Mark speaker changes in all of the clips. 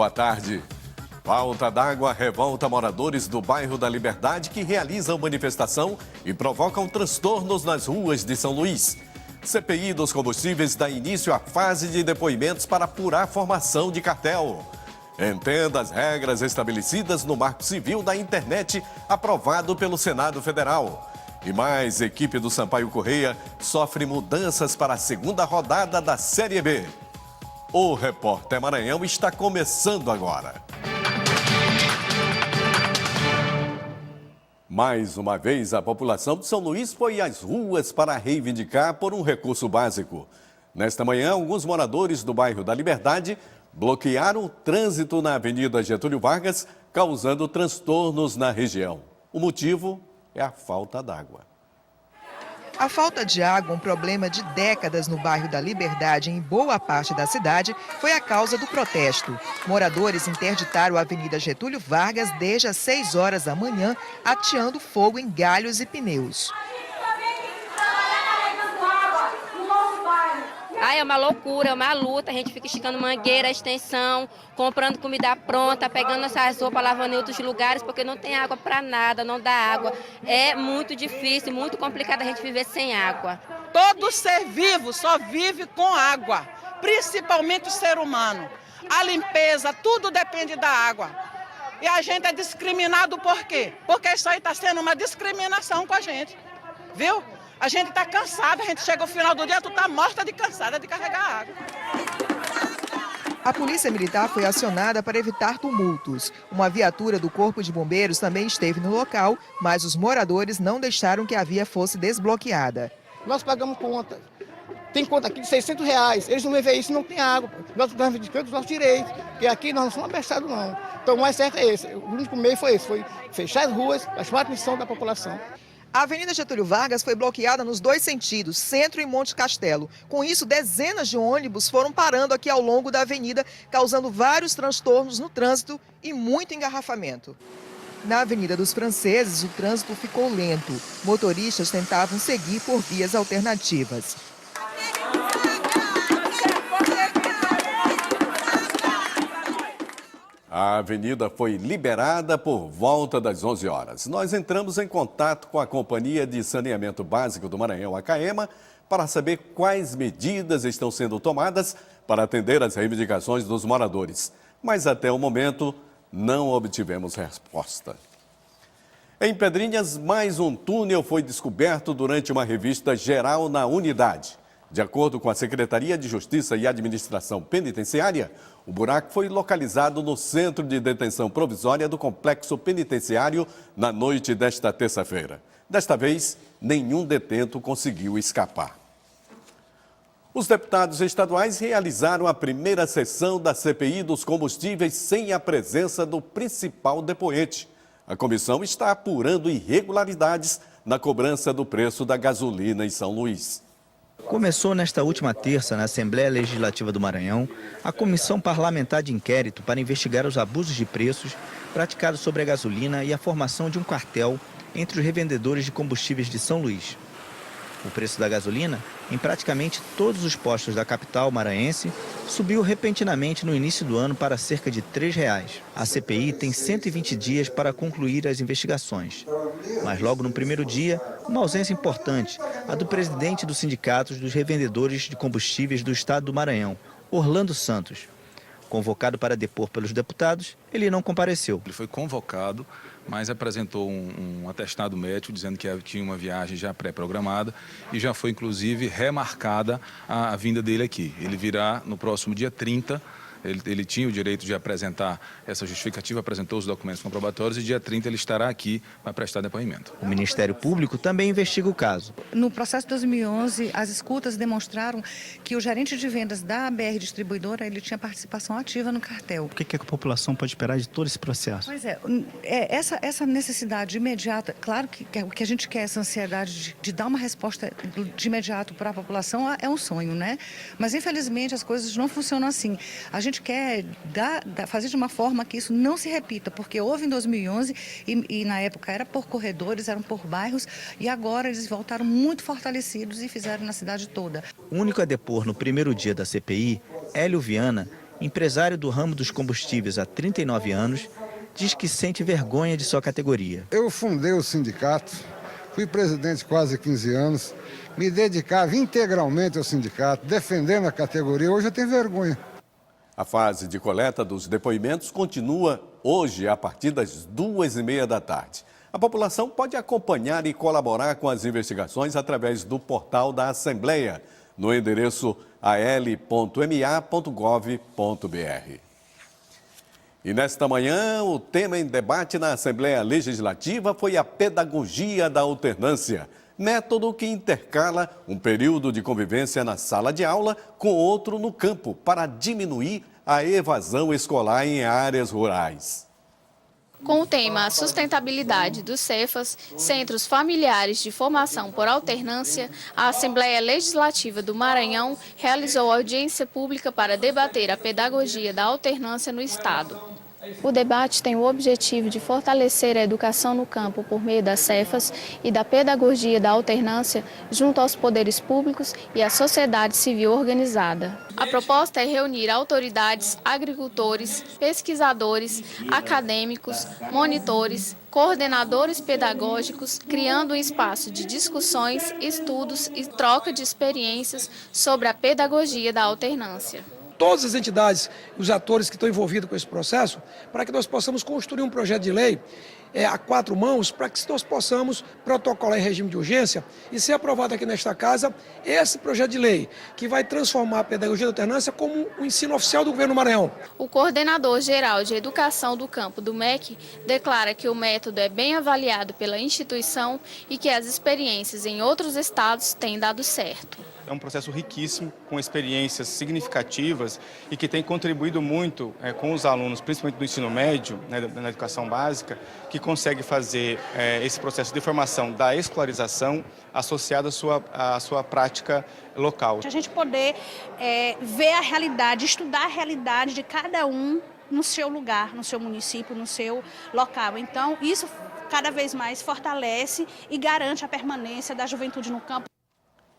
Speaker 1: boa tarde. Falta d'água revolta moradores do bairro da Liberdade que realizam manifestação e provocam transtornos nas ruas de São Luís. CPI dos combustíveis dá início à fase de depoimentos para apurar a formação de cartel. Entenda as regras estabelecidas no Marco Civil da Internet, aprovado pelo Senado Federal. E mais, equipe do Sampaio Correia sofre mudanças para a segunda rodada da Série B. O Repórter Maranhão está começando agora. Mais uma vez, a população de São Luís foi às ruas para reivindicar por um recurso básico. Nesta manhã, alguns moradores do bairro da Liberdade bloquearam o trânsito na Avenida Getúlio Vargas, causando transtornos na região. O motivo é a falta d'água.
Speaker 2: A falta de água, um problema de décadas no bairro da Liberdade, em boa parte da cidade, foi a causa do protesto. Moradores interditaram a Avenida Getúlio Vargas desde as 6 horas da manhã, ateando fogo em galhos e pneus.
Speaker 3: É uma loucura, é uma luta, a gente fica esticando mangueira, extensão, comprando comida pronta, pegando essas roupas, lavando em outros lugares, porque não tem água para nada, não dá água. É muito difícil, muito complicado a gente viver sem água.
Speaker 4: Todo ser vivo só vive com água, principalmente o ser humano. A limpeza, tudo depende da água. E a gente é discriminado por quê? Porque isso aí está sendo uma discriminação com a gente, viu? A gente está cansada, a gente chega ao final do dia, tu está morta de cansada de carregar água.
Speaker 2: A Polícia Militar foi acionada para evitar tumultos. Uma viatura do Corpo de Bombeiros também esteve no local, mas os moradores não deixaram que a via fosse desbloqueada.
Speaker 5: Nós pagamos conta. Tem conta aqui de R$600. Eles não vão ver isso, não tem água. Nós estamos reivindicando os nossos direitos, porque aqui nós não somos abertados, não. Então o mais certo é esse. O único meio foi esse, foi fechar as ruas, para chamar a atenção da população.
Speaker 2: A Avenida Getúlio Vargas foi bloqueada nos 2 sentidos, Centro e Monte Castelo. Com isso, dezenas de ônibus foram parando aqui ao longo da avenida, causando vários transtornos no trânsito e muito engarrafamento. Na Avenida dos Franceses, o trânsito ficou lento. Motoristas tentavam seguir por vias alternativas.
Speaker 1: A avenida foi liberada por volta das 11 horas. Nós entramos em contato com a Companhia de Saneamento Básico do Maranhão, a CAEMA, para saber quais medidas estão sendo tomadas para atender às reivindicações dos moradores. Mas até o momento não obtivemos resposta. Em Pedrinhas, mais um túnel foi descoberto durante uma revista geral na unidade. De acordo com a Secretaria de Justiça e Administração Penitenciária, o buraco foi localizado no Centro de Detenção Provisória do Complexo Penitenciário na noite desta terça-feira. Desta vez, nenhum detento conseguiu escapar. Os deputados estaduais realizaram a primeira sessão da CPI dos combustíveis sem a presença do principal depoente. A comissão está apurando irregularidades na cobrança do preço da gasolina em São Luís.
Speaker 6: Começou nesta última terça, na Assembleia Legislativa do Maranhão, a Comissão Parlamentar de Inquérito para investigar os abusos de preços praticados sobre a gasolina e a formação de um cartel entre os revendedores de combustíveis de São Luís. O preço da gasolina, em praticamente todos os postos da capital maranhense, subiu repentinamente no início do ano para cerca de R$ 3,00. A CPI tem 120 dias para concluir as investigações. Mas logo no primeiro dia, uma ausência importante, a do presidente dos sindicatos dos revendedores de combustíveis do estado do Maranhão, Orlando Santos. Convocado para depor pelos deputados, ele não compareceu.
Speaker 7: Ele foi convocado, mas apresentou um atestado médico dizendo que tinha uma viagem já pré-programada e já foi, inclusive, remarcada a vinda dele aqui. Ele virá no próximo dia 30. Ele tinha o direito de apresentar essa justificativa, apresentou os documentos comprobatórios e dia 30 ele estará aqui para prestar depoimento.
Speaker 6: O Ministério Público também investiga o caso.
Speaker 8: No processo de 2011, as escutas demonstraram que o gerente de vendas da BR Distribuidora ele tinha participação ativa no cartel.
Speaker 9: O que a população pode esperar de todo esse processo?
Speaker 8: Pois é, essa necessidade imediata, claro que o que a gente quer, essa ansiedade de dar uma resposta de imediato para a população é um sonho, né? Mas infelizmente as coisas não funcionam assim. A gente quer fazer de uma forma que isso não se repita, porque houve em 2011 e na época era por corredores, eram por bairros, e agora eles voltaram muito fortalecidos e fizeram na cidade toda.
Speaker 6: O único a depor no primeiro dia da CPI, Hélio Viana, empresário do ramo dos combustíveis há 39 anos, diz que sente vergonha de sua categoria.
Speaker 10: Eu fundei o sindicato, fui presidente quase 15 anos, me dedicava integralmente ao sindicato, defendendo a categoria. Hoje eu tenho vergonha.
Speaker 1: A fase de coleta dos depoimentos continua hoje a partir das 2h30 da tarde. A população pode acompanhar e colaborar com as investigações através do portal da Assembleia, no endereço al.ma.gov.br. E nesta manhã, o tema em debate na Assembleia Legislativa foi a pedagogia da alternância, método que intercala um período de convivência na sala de aula com outro no campo para diminuir a evasão escolar em áreas rurais.
Speaker 11: Com o tema Sustentabilidade dos Cefas, Centros Familiares de Formação por Alternância, a Assembleia Legislativa do Maranhão realizou audiência pública para debater a pedagogia da alternância no Estado. O debate tem o objetivo de fortalecer a educação no campo por meio das Cefas e da pedagogia da alternância junto aos poderes públicos e à sociedade civil organizada. A proposta é reunir autoridades, agricultores, pesquisadores, acadêmicos, monitores, coordenadores pedagógicos, criando um espaço de discussões, estudos e troca de experiências sobre a pedagogia da alternância.
Speaker 12: Todas as entidades, os atores que estão envolvidos com esse processo, para que nós possamos construir um projeto de lei a 4 mãos, para que nós possamos protocolar em regime de urgência e ser aprovado aqui nesta casa esse projeto de lei, que vai transformar a pedagogia da alternância como o ensino oficial do governo do Maranhão.
Speaker 11: O coordenador geral de educação do campo do MEC declara que o método é bem avaliado pela instituição e que as experiências em outros estados têm dado certo.
Speaker 13: É um processo riquíssimo, com experiências significativas e que tem contribuído muito com os alunos, principalmente do ensino médio, na educação básica, que consegue fazer esse processo de formação da escolarização associado à sua prática local.
Speaker 14: A gente poder ver a realidade, estudar a realidade de cada um no seu lugar, no seu município, no seu local. Então, isso cada vez mais fortalece e garante a permanência da juventude no campo.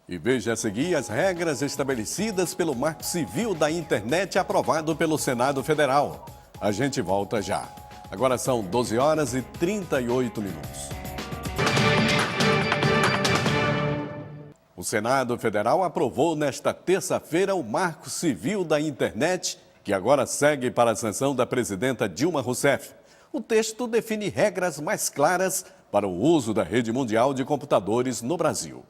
Speaker 1: E veja a seguir as regras estabelecidas pelo Marco Civil da Internet aprovado pelo Senado Federal. A gente volta já. Agora são 12h38. O Senado Federal aprovou nesta terça-feira o Marco Civil da Internet, que agora segue para a sanção da presidenta Dilma Rousseff. O texto define regras mais claras para o uso da rede mundial de computadores no Brasil.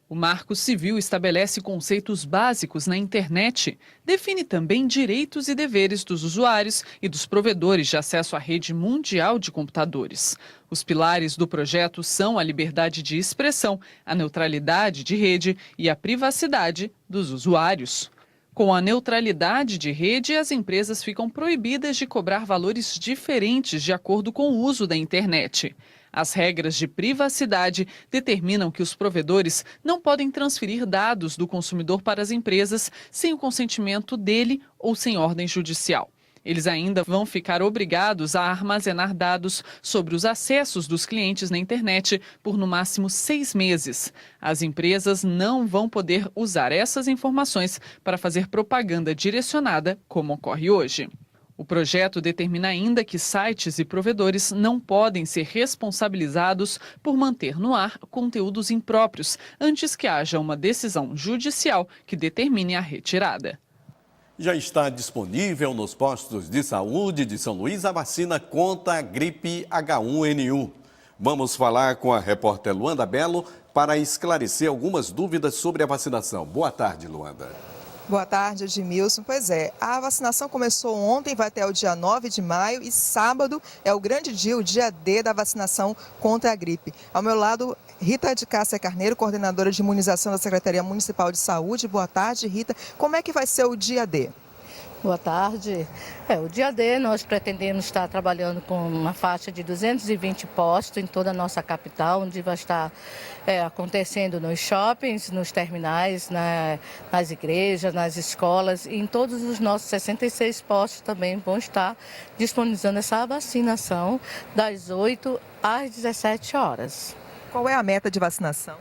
Speaker 15: O Marco Civil estabelece conceitos básicos na internet, define também direitos e deveres dos usuários e dos provedores de acesso à rede mundial de computadores. Os pilares do projeto são a liberdade de expressão, a neutralidade de rede e a privacidade dos usuários. Com a neutralidade de rede, as empresas ficam proibidas de cobrar valores diferentes de acordo com o uso da internet. As regras de privacidade determinam que os provedores não podem transferir dados do consumidor para as empresas sem o consentimento dele ou sem ordem judicial. Eles ainda vão ficar obrigados a armazenar dados sobre os acessos dos clientes na internet por no máximo 6 meses. As empresas não vão poder usar essas informações para fazer propaganda direcionada, como ocorre hoje. O projeto determina ainda que sites e provedores não podem ser responsabilizados por manter no ar conteúdos impróprios antes que haja uma decisão judicial que determine a retirada.
Speaker 1: Já está disponível nos postos de saúde de São Luís a vacina contra a gripe H1N1. Vamos falar com a repórter Luanda Belo para esclarecer algumas dúvidas sobre a vacinação. Boa tarde, Luanda.
Speaker 2: Boa tarde, Edmilson. Pois é, a vacinação começou ontem, vai até o dia 9 de maio e sábado é o grande dia, o dia D da vacinação contra a gripe. Ao meu lado, Rita de Cássia Carneiro, coordenadora de imunização da Secretaria Municipal de Saúde. Boa tarde, Rita. Como é que vai ser o dia D?
Speaker 16: Boa tarde. O dia D nós pretendemos estar trabalhando com uma faixa de 220 postos em toda a nossa capital, onde vai estar acontecendo nos shoppings, nos terminais, nas igrejas, nas escolas e em todos os nossos 66 postos também vão estar disponibilizando essa vacinação das 8 às 17 horas.
Speaker 2: Qual é a meta de vacinação?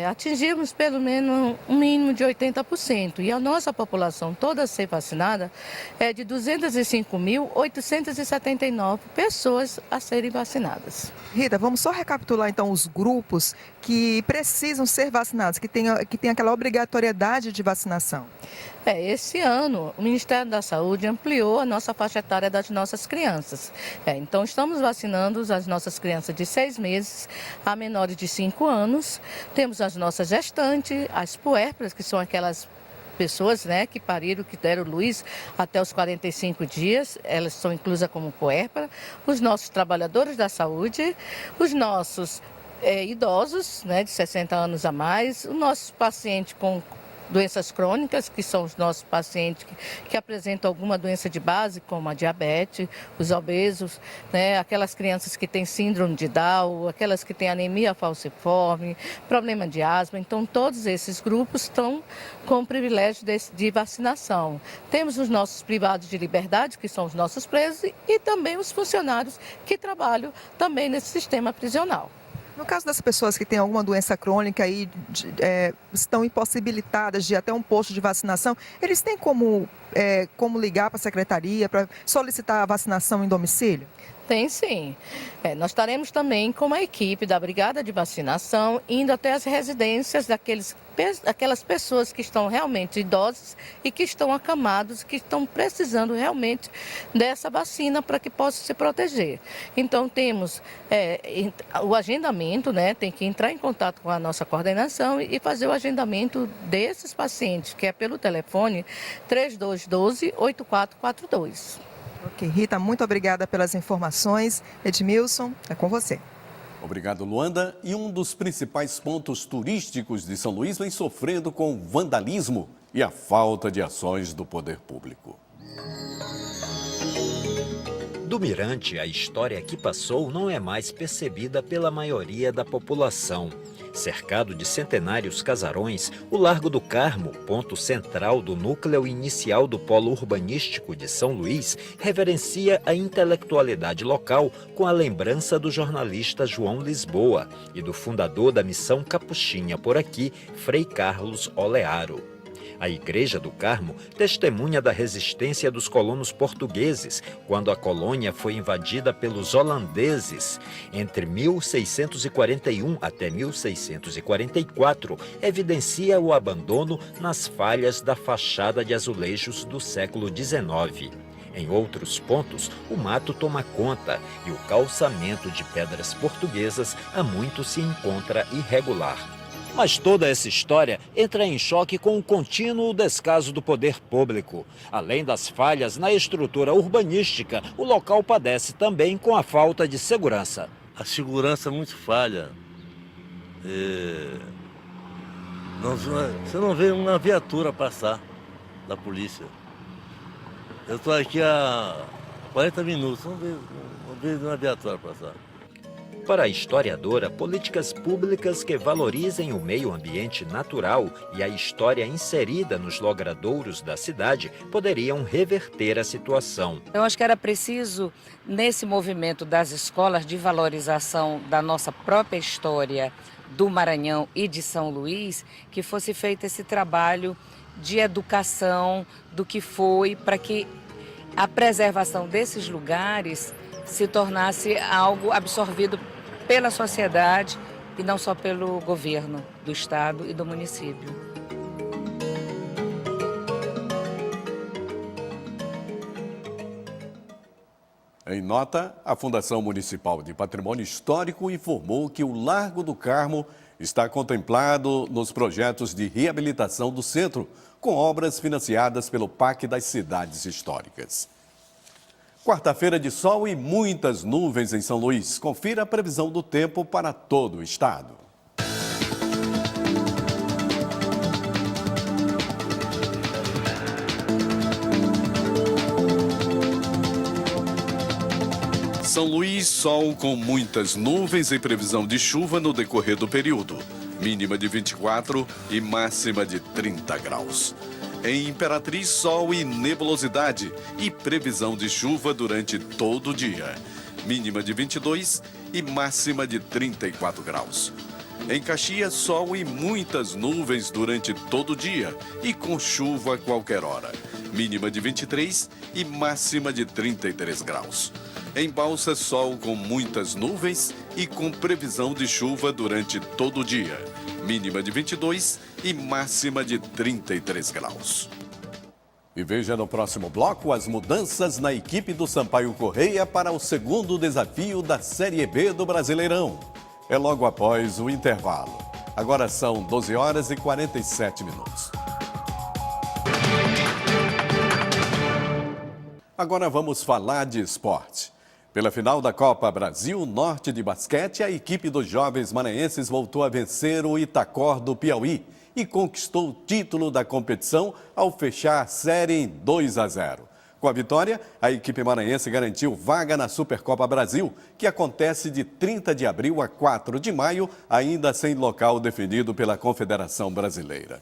Speaker 16: Atingimos pelo menos um mínimo de 80%. E a nossa população toda a ser vacinada é de 205.879 pessoas a serem vacinadas.
Speaker 2: Rita, vamos só recapitular então os grupos que precisam ser vacinados, que tem aquela obrigatoriedade de vacinação.
Speaker 16: Esse ano o Ministério da Saúde ampliou a nossa faixa etária das nossas crianças. Então estamos vacinando as nossas crianças de 6 meses a menores de 5 anos. Temos as nossas gestantes, as puérperas, que são aquelas pessoas, que pariram, que deram luz até os 45 dias, elas são inclusas como puérpera, os nossos trabalhadores da saúde, os nossos idosos, de 60 anos a mais, os nossos pacientes com doenças crônicas, que são os nossos pacientes que apresentam alguma doença de base, como a diabetes, os obesos, aquelas crianças que têm síndrome de Down, aquelas que têm anemia falciforme, problema de asma. Então, todos esses grupos estão com o privilégio de vacinação. Temos os nossos privados de liberdade, que são os nossos presos, e também os funcionários que trabalham também nesse sistema prisional.
Speaker 2: No caso das pessoas que têm alguma doença crônica e estão impossibilitadas de ir até um posto de vacinação, eles têm como ligar para a secretaria para solicitar a vacinação em domicílio?
Speaker 16: Tem sim. Nós estaremos também com uma equipe da Brigada de Vacinação indo até as residências daquelas pessoas que estão realmente idosas e que estão acamados, que estão precisando realmente dessa vacina para que possam se proteger. Então temos o agendamento, tem que entrar em contato com a nossa coordenação e fazer o agendamento desses pacientes, que é pelo telefone 3212-8442.
Speaker 2: Ok, Rita, muito obrigada pelas informações. Edmilson, é com você.
Speaker 1: Obrigado, Luanda. E um dos principais pontos turísticos de São Luís vem sofrendo com o vandalismo e a falta de ações do poder público.
Speaker 17: Do Mirante, a história que passou não é mais percebida pela maioria da população. Cercado de centenários casarões, o Largo do Carmo, ponto central do núcleo inicial do polo urbanístico de São Luís, reverencia a intelectualidade local com a lembrança do jornalista João Lisboa e do fundador da Missão Capuchinha por aqui, Frei Carlos Olearo. A Igreja do Carmo testemunha da resistência dos colonos portugueses quando a colônia foi invadida pelos holandeses. Entre 1641 até 1644, evidencia o abandono nas falhas da fachada de azulejos do século XIX. Em outros pontos, o mato toma conta e o calçamento de pedras portuguesas há muito se encontra irregular. Mas toda essa história entra em choque com o contínuo descaso do poder público. Além das falhas na estrutura urbanística, o local padece também com a falta de segurança.
Speaker 18: A segurança é muito falha. Você não vê uma viatura passar da polícia. Eu estou aqui há 40 minutos, não vejo uma viatura passar.
Speaker 17: Para a historiadora, políticas públicas que valorizem o meio ambiente natural e a história inserida nos logradouros da cidade poderiam reverter a situação.
Speaker 19: Eu acho que era preciso, nesse movimento das escolas de valorização da nossa própria história do Maranhão e de São Luís, que fosse feito esse trabalho de educação do que foi, para que a preservação desses lugares se tornasse algo absorvido pela sociedade e não só pelo governo do estado e do município.
Speaker 1: Em nota, a Fundação Municipal de Patrimônio Histórico informou que o Largo do Carmo está contemplado nos projetos de reabilitação do centro, com obras financiadas pelo PAC das Cidades Históricas. Quarta-feira de sol e muitas nuvens em São Luís. Confira a previsão do tempo para todo o estado. São Luís, sol com muitas nuvens e previsão de chuva no decorrer do período. Mínima de 24 e máxima de 30 graus. Em Imperatriz, sol e nebulosidade e previsão de chuva durante todo o dia. Mínima de 22 e máxima de 34 graus. Em Caxias, sol e muitas nuvens durante todo o dia e com chuva a qualquer hora. Mínima de 23 e máxima de 33 graus. Em Balsas, sol com muitas nuvens e com previsão de chuva durante todo o dia. Mínima de 22 e máxima de 33 graus. E veja no próximo bloco as mudanças na equipe do Sampaio Corrêa para o segundo desafio da Série B do Brasileirão. É logo após o intervalo. Agora são 12 horas e 47 minutos. Agora vamos falar de esporte. Pela final da Copa Brasil Norte de Basquete, a equipe dos jovens maranhenses voltou a vencer o Itacor do Piauí e conquistou o título da competição ao fechar a série em 2-0. Com a vitória, a equipe maranhense garantiu vaga na Supercopa Brasil, que acontece de 30 de abril a 4 de maio, ainda sem local definido pela Confederação Brasileira.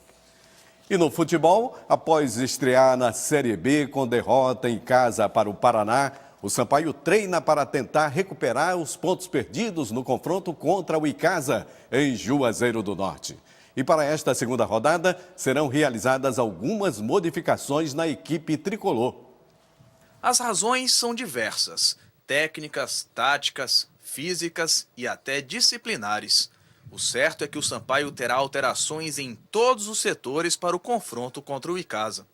Speaker 1: E no futebol, após estrear na Série B com derrota em casa para o Paraná, o Sampaio treina para tentar recuperar os pontos perdidos no confronto contra o Icasa, em Juazeiro do Norte. E para esta segunda rodada, serão realizadas algumas modificações na equipe tricolor.
Speaker 20: As razões são diversas: técnicas, táticas, físicas e até disciplinares. O certo é que o Sampaio terá alterações em todos os setores para o confronto contra o Icasa.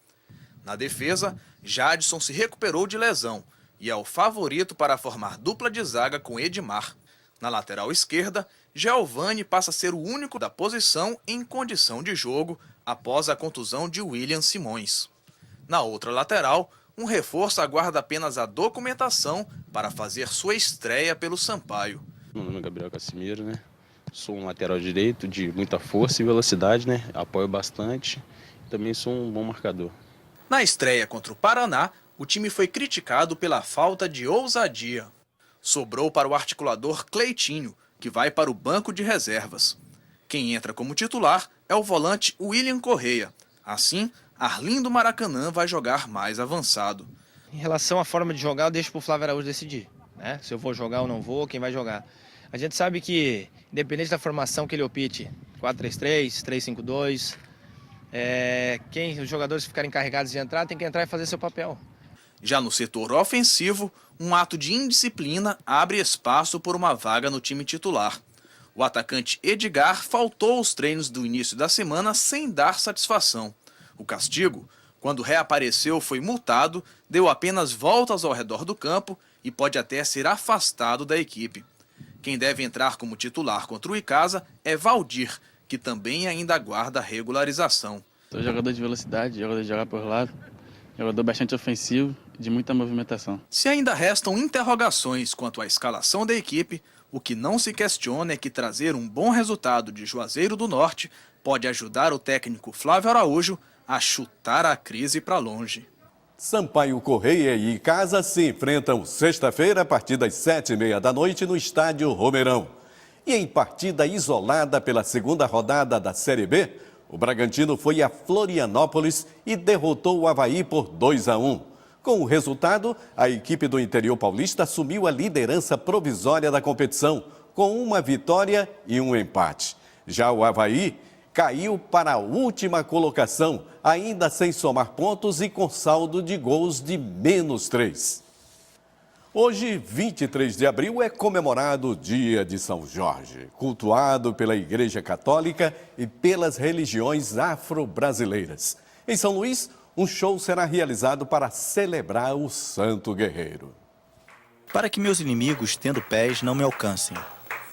Speaker 20: Na defesa, Jadson se recuperou de lesão e é o favorito para formar dupla de zaga com Edmar. Na lateral esquerda, Giovani passa a ser o único da posição em condição de jogo após a contusão de William Simões. Na outra lateral, um reforço aguarda apenas a documentação para fazer sua estreia pelo Sampaio.
Speaker 21: Meu nome é Gabriel Cassimiro, né? Sou um lateral direito de muita força e velocidade, né? Apoio bastante. Também sou um bom marcador.
Speaker 20: Na estreia contra o Paraná, o time foi criticado pela falta de ousadia. Sobrou para o articulador Cleitinho, que vai para o banco de reservas. Quem entra como titular é o volante William Correia. Assim, Arlindo Maracanã vai jogar mais avançado.
Speaker 22: Em relação à forma de jogar, eu deixo para o Flávio Araújo decidir, né? Se eu vou jogar ou não vou, quem vai jogar. A gente sabe que, independente da formação que ele opte, 4-3-3, 3-5-2, os jogadores ficarem encarregados de entrar, tem que entrar e fazer seu papel.
Speaker 20: Já no setor ofensivo, um ato de indisciplina abre espaço por uma vaga no time titular. O atacante Edgar faltou aos treinos do início da semana sem dar satisfação. O castigo, quando reapareceu, foi multado, deu apenas voltas ao redor do campo e pode até ser afastado da equipe. Quem deve entrar como titular contra o Icasa é Valdir, que também ainda aguarda regularização.
Speaker 9: Sou jogador de velocidade, jogador de jogar por lado, jogador bastante ofensivo, de muita movimentação.
Speaker 20: Se ainda restam interrogações quanto à escalação da equipe, o que não se questiona é que trazer um bom resultado de Juazeiro do Norte pode ajudar o técnico Flávio Araújo a chutar a crise para longe.
Speaker 1: Sampaio Corrêa e Icasa se enfrentam sexta-feira a partir das 7h30 da noite no estádio Romeirão. E em partida isolada pela segunda rodada da Série B, o Bragantino foi a Florianópolis e derrotou o Avaí por 2-1. Com o resultado, a equipe do interior paulista assumiu a liderança provisória da competição, com uma vitória e um empate. Já o Avaí caiu para a última colocação, ainda sem somar pontos e com saldo de gols de -3. Hoje, 23 de abril, é comemorado o Dia de São Jorge, cultuado pela Igreja Católica e pelas religiões afro-brasileiras. Em São Luís, um show será realizado para celebrar o santo guerreiro.
Speaker 6: Para que meus inimigos, tendo pés, não me alcancem.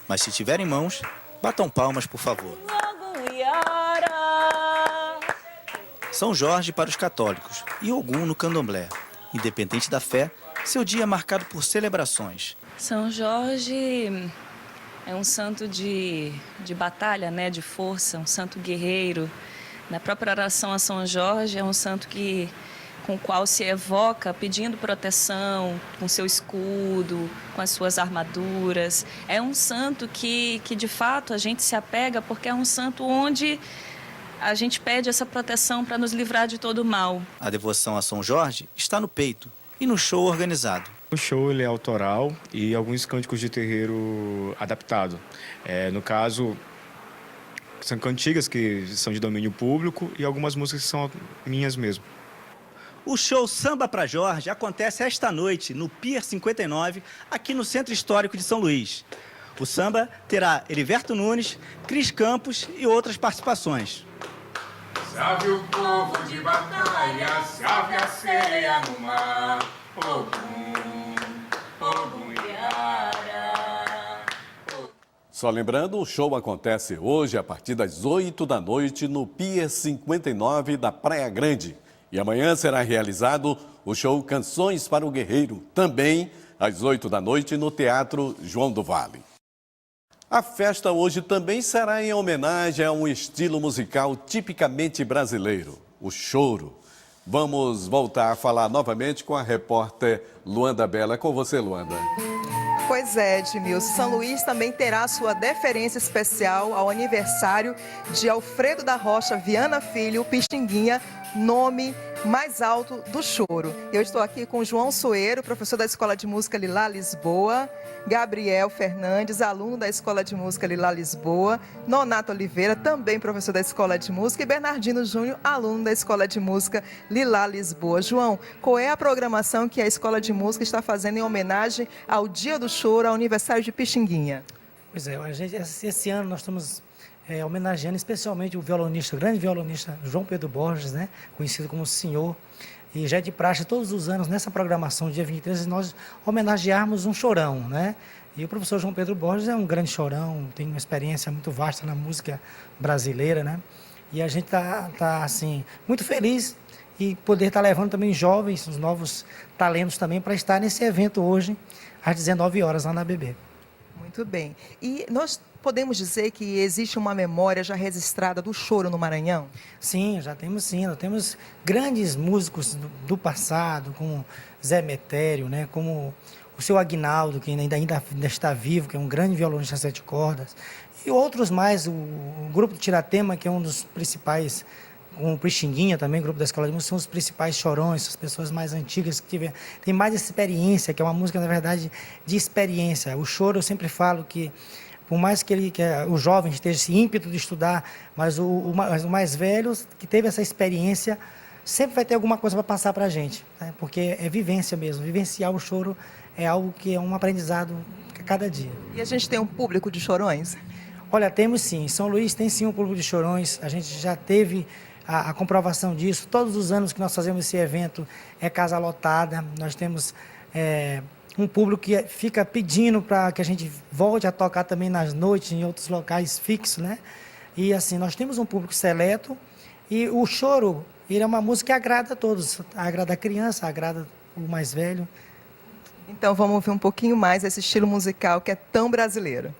Speaker 6: Mas se tiverem mãos, batam palmas, por favor. São Jorge para os católicos e Ogum no candomblé. Independente da fé, seu dia é marcado por celebrações.
Speaker 23: São Jorge é um santo de batalha, né, de força, um santo guerreiro. Na própria oração a São Jorge é um santo com o qual se evoca pedindo proteção, com seu escudo, com as suas armaduras. É um santo que de fato a gente se apega porque é um santo onde a gente pede essa proteção para nos livrar de todo o mal.
Speaker 6: A devoção a São Jorge está no peito e no show organizado.
Speaker 24: O show ele é autoral e alguns cânticos de terreiro adaptado. No caso,
Speaker 3: são cantigas que são de domínio público e algumas músicas que são minhas mesmo.
Speaker 6: O show Samba pra Jorge acontece esta noite no Pier 59, aqui no Centro Histórico de São Luís. O samba terá Heriberto Nunes, Cris Campos e outras participações.
Speaker 4: Salve o povo de batalha, salve a sereia no mar, Ogum, Ogum Iara.
Speaker 1: Só lembrando, o show acontece hoje a partir das 8 da noite no Pier 59 da Praia Grande. E amanhã será realizado o show Canções para o Guerreiro, também às 8 da noite no Teatro João do Vale. A festa hoje também será em homenagem a um estilo musical tipicamente brasileiro, o choro. Vamos voltar a falar novamente com a repórter Luanda Bela. É com você, Luanda.
Speaker 2: Pois é, Edmilson. São Luís também terá sua deferência especial ao aniversário de Alfredo da Rocha Viana Filho, Pixinguinha, nome mais alto do choro. Eu estou aqui com João Soeiro, professor da Escola de Música Lilá Lisboa, Gabriel Fernandes, aluno da Escola de Música Lilá Lisboa, Nonato Oliveira, também professor da Escola de Música, e Bernardino Júnior, aluno da Escola de Música Lilá Lisboa. João, qual é a programação que a Escola de Música está fazendo em homenagem ao Dia do Choro, ao aniversário de Pixinguinha?
Speaker 5: Pois é, esse ano nós estamos homenageando especialmente o violonista, o grande violonista João Pedro Borges, né, conhecido como Senhor. E já é de praxe todos os anos, nessa programação, dia 23, nós homenagearmos um chorão, né? E o professor João Pedro Borges é um grande chorão, tem uma experiência muito vasta na música brasileira, né? E a gente tá assim, muito feliz e poder estar levando também jovens, os novos talentos também, para estar nesse evento hoje, às 19 horas, lá na BB.
Speaker 2: Muito bem. E nós podemos dizer que existe uma memória já registrada do choro no Maranhão?
Speaker 5: Sim, já temos sim. Nós temos grandes músicos do passado, como Zé Metério, né? Como o seu Aguinaldo, que ainda está vivo, que é um grande violonista 7 cordas. E outros mais, o grupo do Tiratema, que é um dos principais, com o Pixinguinha também, grupo da Escola de Música, são os principais chorões, as pessoas mais antigas que têm mais experiência, que é uma música, na verdade, de experiência. O choro, eu sempre falo que, por mais que o jovem esteja esse ímpeto de estudar, mas o mais velho, que teve essa experiência, sempre vai ter alguma coisa para passar para a gente, né? Porque é vivência mesmo. Vivenciar o choro é algo que é um aprendizado a cada dia.
Speaker 2: E a gente tem um público de chorões?
Speaker 5: Olha, temos sim. São Luís tem sim um público de chorões. A gente já teve a comprovação disso. Todos os anos que nós fazemos esse evento é casa lotada. Nós temos um público que fica pedindo para que a gente volte a tocar também nas noites, em outros locais fixos, né? E assim, nós temos um público seleto e o choro, ele é uma música que agrada a todos. Agrada a criança, agrada o mais velho.
Speaker 2: Então vamos ouvir um pouquinho mais esse estilo musical que é tão brasileiro.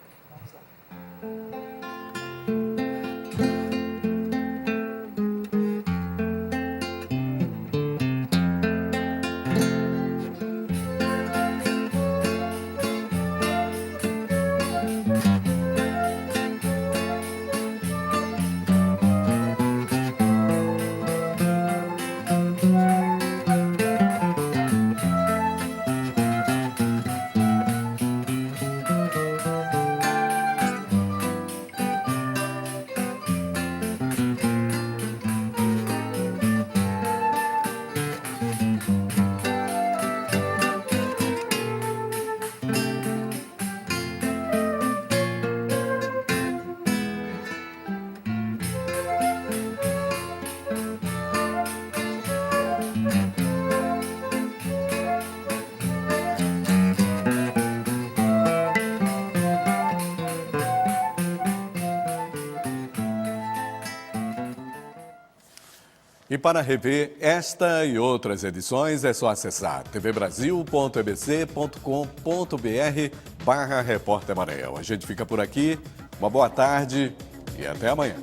Speaker 1: E para rever esta e outras edições é só acessar tvbrasil.ebc.com.br/Repórter Maranhão. A gente fica por aqui, uma boa tarde e até amanhã.